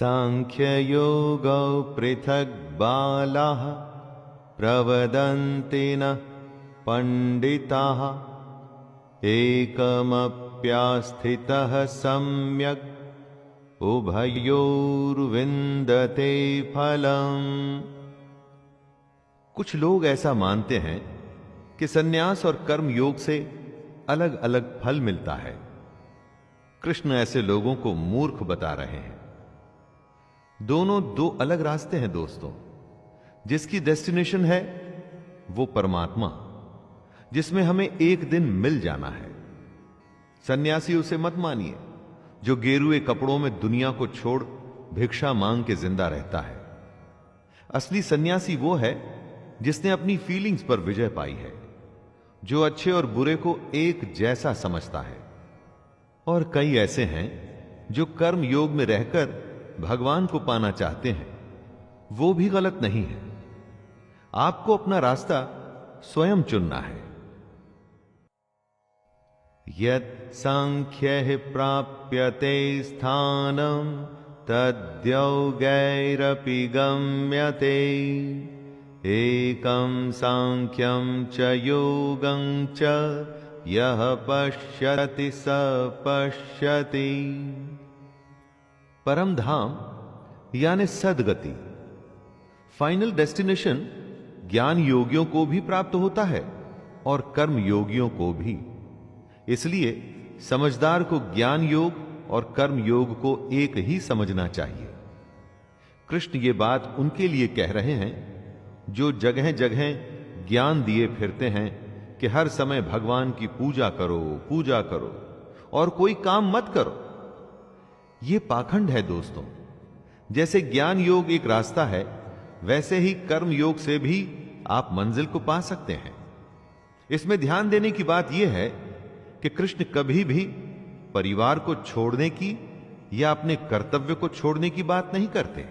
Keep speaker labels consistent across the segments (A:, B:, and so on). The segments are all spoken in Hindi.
A: सांख्ययोगौ पृथक् बालाः प्रवदन्ति न पंडिताः एकमप्यास्थितः सम्यक् उभयोर्विन्दते फलम्। कुछ लोग ऐसा मानते हैं कि सन्यास और कर्म योग से अलग अलग फल मिलता है। कृष्ण ऐसे लोगों को मूर्ख बता रहे हैं। दोनों दो अलग रास्ते हैं दोस्तों। जिसकी डेस्टिनेशन है वो परमात्मा, जिसमें हमें एक दिन मिल जाना है। सन्यासी उसे मत मानिए जो गेरुए कपड़ों में दुनिया को छोड़ भिक्षा मांग के जिंदा रहता है। असली सन्यासी वो है जिसने अपनी फीलिंग्स पर विजय पाई है, जो अच्छे और बुरे को एक जैसा समझता है। और कई ऐसे हैं जो कर्म योग में रहकर भगवान को पाना चाहते हैं। वो भी गलत नहीं है। आपको अपना रास्ता स्वयं चुनना है। यत् सांख्यैः प्राप्यते स्थानं तद्योगैरपि गम्यते एकं सांख्यं च योगं च यः पश्यति स पश्यति। परम धाम यानी सदगति, फाइनल डेस्टिनेशन ज्ञान योगियों को भी प्राप्त होता है और कर्म योगियों को भी। इसलिए समझदार को ज्ञान योग और कर्म योग को एक ही समझना चाहिए। कृष्ण ये बात उनके लिए कह रहे हैं जो जगह जगह ज्ञान दिए फिरते हैं कि हर समय भगवान की पूजा करो, पूजा करो और कोई काम मत करो। यह पाखंड है दोस्तों। जैसे ज्ञान योग एक रास्ता है, वैसे ही कर्म योग से भी आप मंजिल को पा सकते हैं। इसमें ध्यान देने की बात यह है कि कृष्ण कभी भी परिवार को छोड़ने की या अपने कर्तव्य को छोड़ने की बात नहीं करते।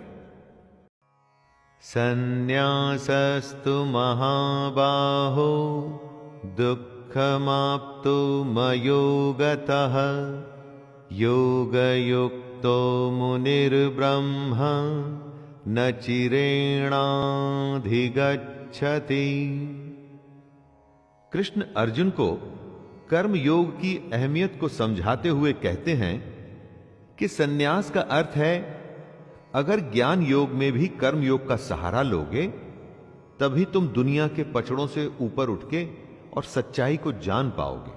A: संन्यासस्तु महाबाहो दुःखमाप्तु मयोगतः योगयुक्तो मुनिर्ब्रह्म न चिरेणाधिगच्छति। कृष्ण अर्जुन को कर्म योग की अहमियत को समझाते हुए कहते हैं कि सन्यास का अर्थ है अगर ज्ञान योग में भी कर्म योग का सहारा लोगे तभी तुम दुनिया के पचड़ों से ऊपर उठ के और सच्चाई को जान पाओगे।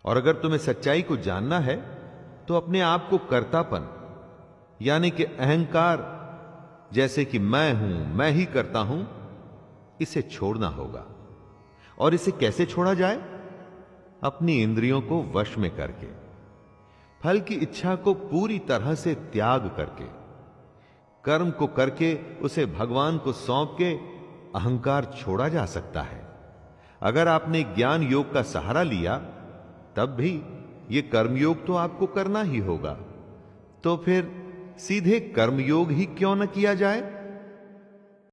A: और अगर तुम्हें सच्चाई को जानना है तो अपने आप को कर्तापन यानी कि अहंकार, जैसे कि मैं हूं, मैं ही करता हूं, इसे छोड़ना होगा। और इसे कैसे छोड़ा जाए? अपनी इंद्रियों को वश में करके, फल की इच्छा को पूरी तरह से त्याग करके, कर्म को करके उसे भगवान को सौंप के अहंकार छोड़ा जा सकता है। अगर आपने ज्ञान योग का सहारा लिया तब भी यह कर्मयोग तो आपको करना ही होगा। तो फिर सीधे कर्मयोग ही क्यों न किया जाए?